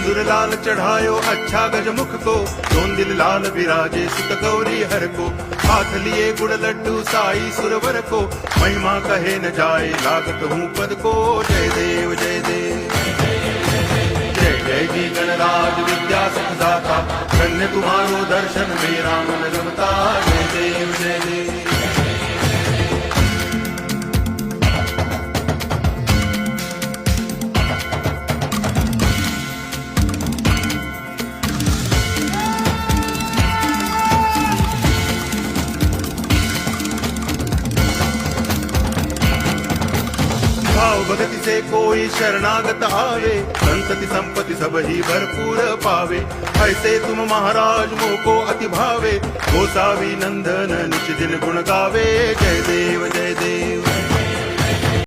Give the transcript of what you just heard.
सिंदूर लाल चढ़ायो अच्छा गजमुख को, दोन दिल लाल विराजे सुत गौरी हर को। हाथ लिए गुड़ लड्डू साई सुरवर को, महिमा कहे न जाए लागत हूँ पद को। जय देव जय देव जय जय जी गणराज विद्या सुखदाता, धन्य तुम्हारो दर्शन मेरा मन रमता। जय देव जय देव भाव भगति से कोई शरणागत आवे, संतति संपत्ति सब ही भरपूर पावे। ऐसे तुम महाराज मोको अति भावे, गोसावी नंदन निच दिन गुण गावे। जय देव जय देव